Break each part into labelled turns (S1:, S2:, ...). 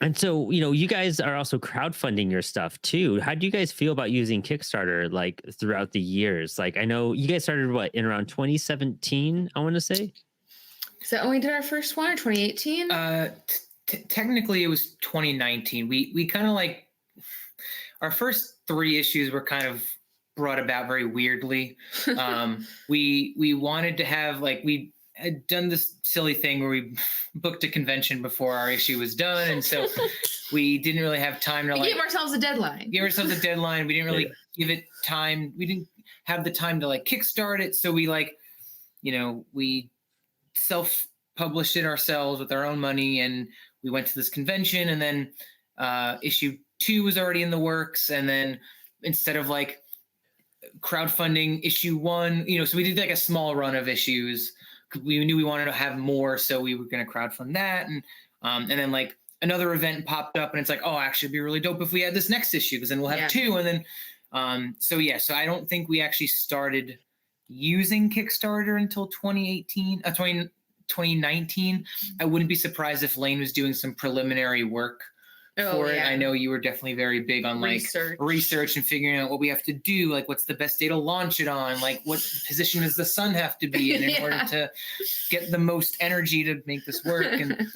S1: And so, you guys are also crowdfunding your stuff too. How do you guys feel about using Kickstarter like throughout the years? Like I know you guys started what in around 2017, I want to say.
S2: Is that when we did our first one, or 2018?
S3: Technically, it was 2019. We kind of like our first three issues were kind of brought about very weirdly. We wanted to have we had done this silly thing where we booked a convention before our issue was done, and so we didn't really have time to
S2: we gave ourselves a deadline.
S3: We didn't really give it time. We didn't have the time to kickstart it, so we we self-published it ourselves with our own money, and we went to this convention, and then issue 2 was already in the works, and then instead of crowdfunding issue 1, so we did a small run of issues. We knew we wanted to have more, so we were going to crowdfund that, and then another event popped up, and it's actually it'd be really dope if we had this next issue, because then we'll have 2, and then so I don't think we actually started using Kickstarter until 2019. I wouldn't be surprised if Lane was doing some preliminary work for it. I know you were definitely very big on research and figuring out what we have to do, what's the best day to launch it on, what position does the sun have to be in order to get the most energy to make this work. And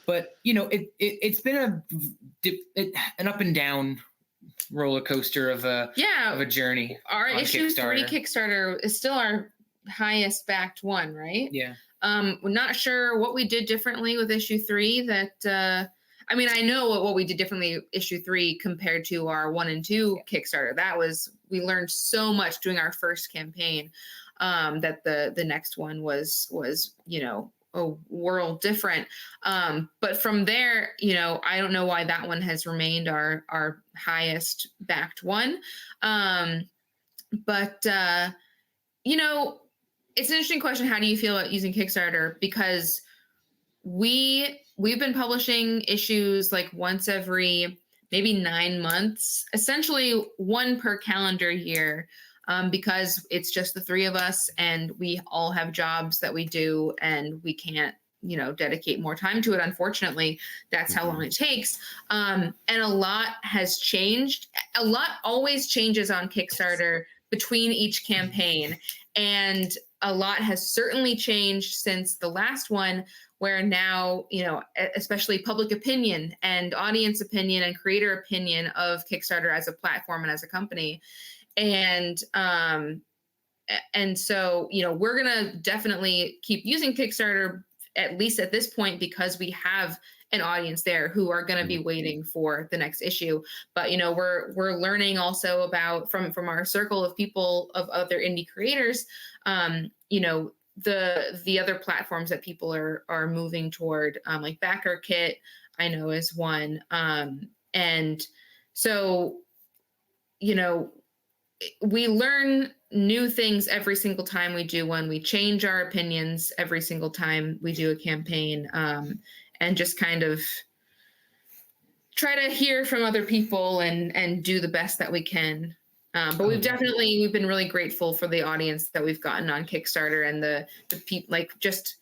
S3: but it's been an up and down roller coaster of a journey.
S2: Our issue 3 Kickstarter is still our highest backed one, right?
S3: Yeah.
S2: We're not sure what we did differently with issue 3 that I know what we did differently issue 3 compared to our 1 and 2 Kickstarter. We learned so much doing our first campaign that the next one was a world different. But from there, I don't know why that one has remained our highest backed one. But it's an interesting question. How do you feel about using Kickstarter? Because we've been publishing issues once every maybe 9 months, essentially 1 per calendar year, because it's just the 3 of us and we all have jobs that we do and we can't, dedicate more time to it. Unfortunately, that's how long it takes. And a lot has changed. A lot always changes on Kickstarter between each campaign. And a lot has certainly changed since the last one, where now, especially public opinion and audience opinion and creator opinion of Kickstarter as a platform and as a company. And so, we're going to definitely keep using Kickstarter, at least at this point, because we have an audience there who are going to be waiting for the next issue. But, we're learning also about from our circle of people, of other indie creators, the other platforms that people are moving toward, like BackerKit, I know is one. And so, we learn new things every single time we do one. We change our opinions every single time we do a campaign, and just kind of try to hear from other people and do the best that we can. But we've been really grateful for the audience that we've gotten on Kickstarter, and the people, just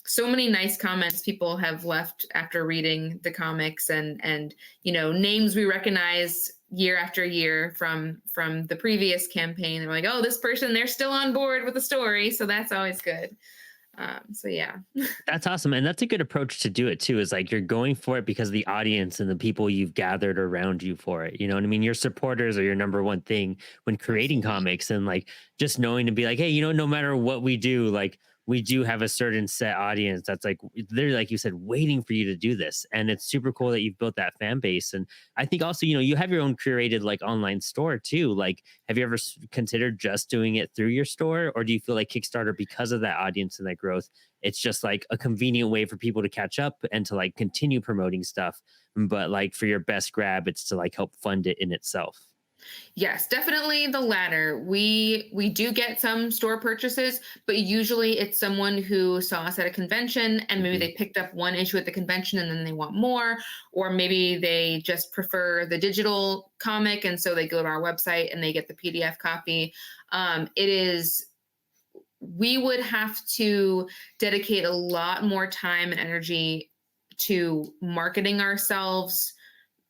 S2: so many nice comments people have left after reading the comics, and names we recognize year after year from the previous campaign. They're like, oh, this person, they're still on board with the story. So that's always good. So yeah.
S1: That's awesome. And that's a good approach to do it too, is you're going for it because the audience and the people you've gathered around you for it. You know what I mean? Your supporters are your number one thing when creating comics, and just knowing to be hey, no matter what we do, we do have a certain set audience that's they're, like you said, waiting for you to do this. And it's super cool that you've built that fan base. And I think also, you have your own curated online store too. Have you ever considered just doing it through your store? Or do you feel like Kickstarter, because of that audience and that growth, it's just a convenient way for people to catch up and to continue promoting stuff? But for your best grab, it's to help fund it in itself.
S2: Yes, definitely the latter. We do get some store purchases, but usually it's someone who saw us at a convention and maybe they picked up one issue at the convention and then they want more, or maybe they just prefer the digital comic and so they go to our website and they get the PDF copy. We would have to dedicate a lot more time and energy to marketing ourselves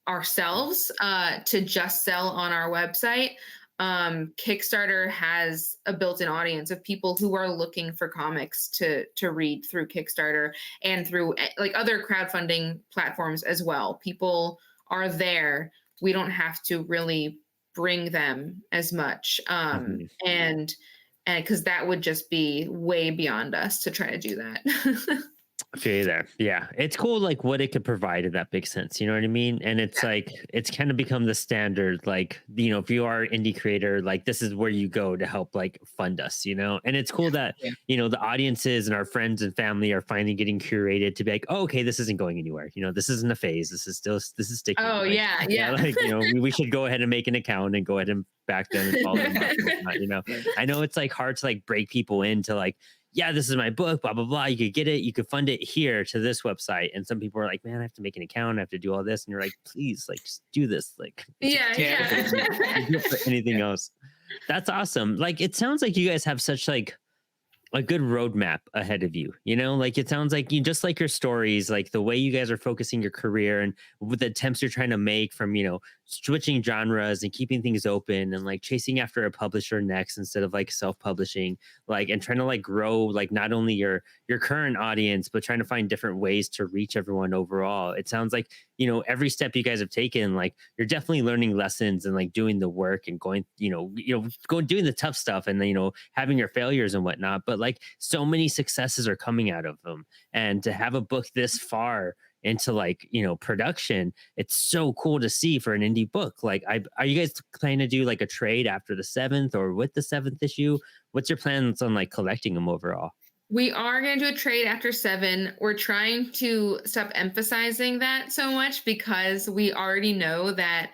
S2: to just sell on our website. Kickstarter has a built-in audience of people who are looking for comics to read through Kickstarter and through like other crowdfunding platforms as well. People are there. We don't have to really bring them as much. And because that would just be way beyond us to try to do that.
S1: I feel you there. Yeah. It's cool, like what it could provide in that big sense. You know what I mean? And it's like, it's kind of become the standard, like, you know, if you are an indie creator, like this is where you go to help like fund us, you know? And it's cool that, you know, the audiences and our friends and family are finally getting curated to be like, oh, okay, this isn't going anywhere. You know, this isn't a phase. This is sticking.
S2: Oh,
S1: like,
S2: yeah.
S1: Like, you know, we should go ahead and make an account and go ahead and back them and follow them up, you know? I know it's like hard to like break people into like, yeah, this is my book, blah, blah, blah. You could get it. You could fund it here to this website. And some people are like, man, I have to make an account. I have to do all this. And you're like, please, like, just do this. Like,
S2: yeah.
S1: For anything else. That's awesome. Like, it sounds like you guys have such like a good roadmap ahead of you, you know, like it sounds like you just like your stories, like the way you guys are focusing your career and with the attempts you're trying to make from, you know, switching genres and keeping things open and like chasing after a publisher next instead of like self-publishing, like, and trying to like grow like not only your current audience, but trying to find different ways to reach everyone overall. It sounds like, you know, every step you guys have taken, like you're definitely learning lessons and like doing the work and going, doing the tough stuff and then, you know, having your failures and whatnot. But like so many successes are coming out of them. And to have a book this far into like, you know, production, it's so cool to see for an indie book. Like, are you guys planning to do like a trade after the 7th or with the 7th issue? What's your plans on like collecting them overall?
S2: We are going to do a trade after 7. We're trying to stop emphasizing that so much because we already know that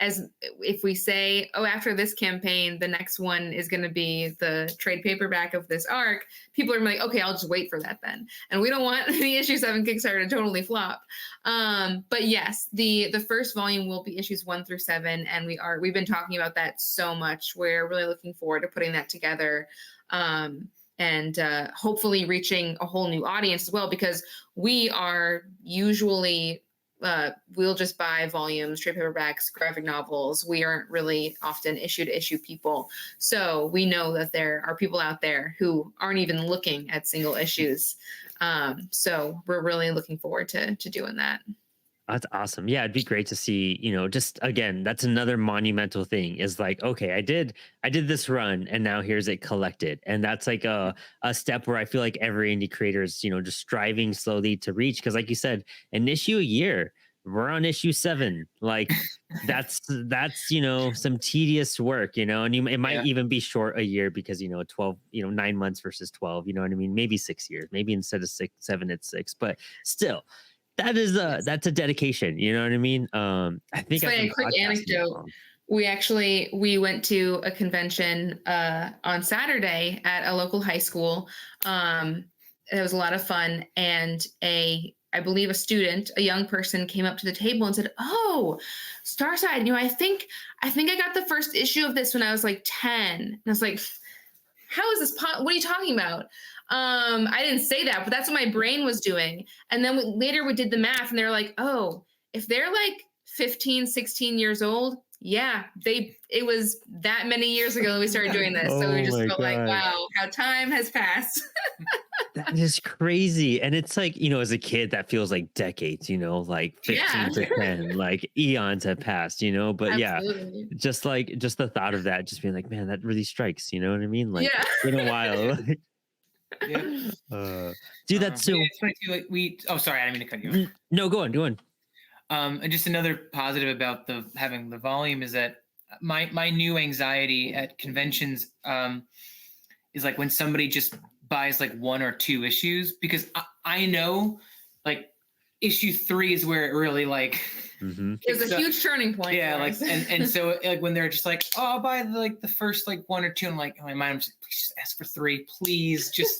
S2: as if we say, oh, after this campaign, the next one is going to be the trade paperback of this arc, people are like, okay, I'll just wait for that then. And we don't want the issue 7 Kickstarter to totally flop. But yes, the first volume will be issues 1 through 7. And we've been talking about that so much. We're really looking forward to putting that together. And hopefully reaching a whole new audience as well, because we are usually, we'll just buy volumes, trade paperbacks, graphic novels. We aren't really often issue to issue people. So we know that there are people out there who aren't even looking at single issues. So we're really looking forward to doing that.
S1: That's awesome. Yeah, it'd be great to see, you know, just again, that's another monumental thing is like, okay, I did this run and now here's it collected. And that's like a step where I feel like every indie creator is, you know, just striving slowly to reach. Cause like you said, an issue a year, we're on issue 7. Like that's, you know, some tedious work, you know, and it might even be short a year because, you know, 12, you know, 9 months versus 12, you know what I mean? Maybe 6 years, maybe instead of 7, it's 6, but still. That's a dedication, you know what I mean? I think
S2: a quick anecdote. We went to a convention on Saturday at a local high school. It was a lot of fun, and I believe a young person came up to the table and said, "Oh, Starside, you know, I think I got the first issue of this when I was like 10." And I was like, "How is this? What are you talking about?" I didn't say that, but that's what my brain was doing. And then later we did the math and they're like, oh, if they're like 15, 16 years old, yeah, it was that many years ago that we started doing this. So we just felt like, wow, how time has passed.
S1: That is crazy. And it's like, you know, as a kid, that feels like decades, you know, like 15 to 10, like eons have passed, you know, but absolutely. just the thought of that, just being like, man, that really strikes, you know what I mean? Like it's been a while. Dude, that's so.
S3: It's funny too, like sorry, I didn't mean to cut you off.
S1: No, go on.
S3: And just another positive about having the volume is that my new anxiety at conventions is like when somebody just buys like 1 or 2 issues, because I know like issue 3 is where it really like
S2: there's a huge turning point.
S3: Yeah, like and so like when they're just like, oh, I'll buy like the first like 1 or 2, I'm like, in my mind, I'm just like, please just ask for 3, please, just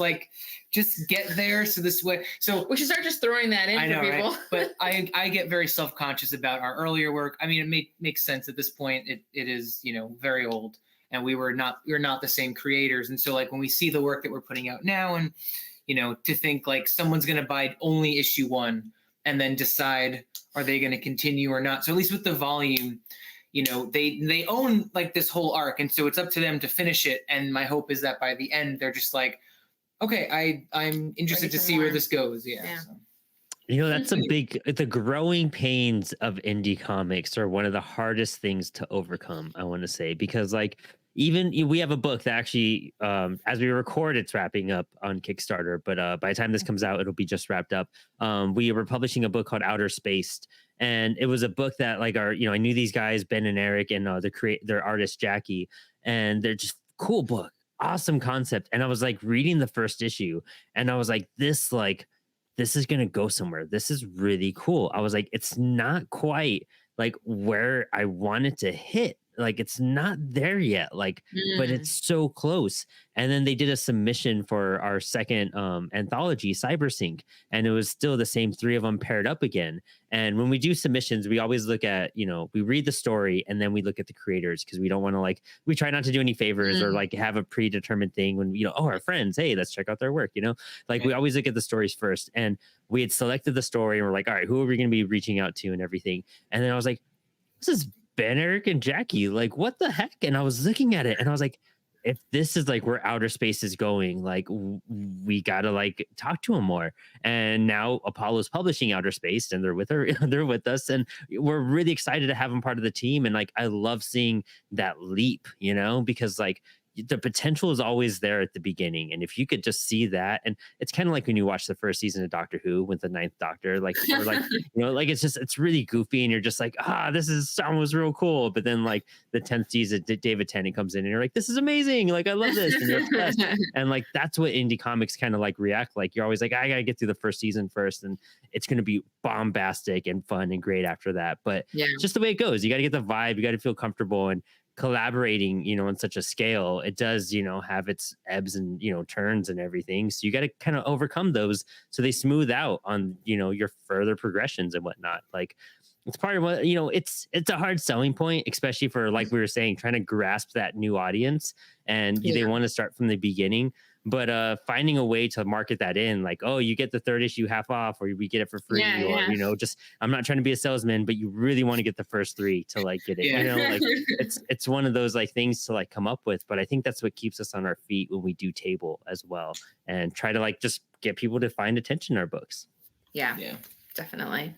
S3: get there. So this way, so
S2: we should start just throwing that in for people.
S3: Right? But I get very self-conscious about our earlier work. I mean, it makes sense at this point. It is, you know, very old, and we're not the same creators. And so like when we see the work that we're putting out now, and you know, to think like someone's gonna buy only issue 1 and then decide, are they going to continue or not? So at least with the volume, you know, they own like this whole arc, and so it's up to them to finish it. And my hope is that by the end, they're just like, okay, I'm interested to see where this goes. Yeah. So.
S1: You know, that's the growing pains of indie comics are one of the hardest things to overcome, I want to say, because like even we have a book that actually, as we record, it's wrapping up on Kickstarter, but by the time this comes out, it'll be just wrapped up. We were publishing a book called Outer Spaced, and it was a book that like I knew these guys, Ben and Eric, and their artist Jackie, and they're just cool book, awesome concept. And I was like reading the first issue, and I was like, this is going to go somewhere. This is really cool. I was like, it's not quite like where I wanted to hit. Like it's not there yet. Like, but it's so close. And then they did a submission for our second anthology, Cybersync, and it was still the same three of them paired up again. And when we do submissions, we always look at, we read the story and then we look at the creators, because we don't want to we try not to do any favors or like have a predetermined thing when, our friends, hey, let's check out their work, we always look at the stories first. And we had selected the story and we're like, all right, who are we going to be reaching out to and everything? And then I was like, this is Ben, Eric, and Jackie. Like, what the heck? And I was looking at it and I was like, if this is like where Outer Space is going, like we gotta like talk to them more. And now Apollo's publishing Outer Space, and they're with us, and we're really excited to have them part of the team. And like I love seeing that leap, because like the potential is always there at the beginning. And if you could just see that, and it's kind of like when you watch the first season of Doctor Who with the Ninth Doctor, it's really goofy, and you're just like, this sounds real cool. But then like the 10th season, David Tennant comes in, and you're like, this is amazing. Like I love this, and you're obsessed. And like that's what indie comics kind of like react like. You're always like, I gotta get through the first season first, and it's gonna be bombastic and fun and great after that. But it's just the way it goes. You got to get the vibe. You got to feel comfortable. And collaborating on such a scale, it does have its ebbs and turns and everything, so you got to kind of overcome those so they smooth out on your further progressions and whatnot. Like it's part of what it's a hard selling point, especially for, like we were saying, trying to grasp that new audience, and they want to start from the beginning. But finding a way to market that in, like, oh, you get the third issue half off, or we get it for free, or just, I'm not trying to be a salesman, but you really want to get the first three to like get it. Like it's one of those like things to like come up with. But I think that's what keeps us on our feet when we do table as well, and try to like just get people to find attention in our books.
S2: Yeah, definitely.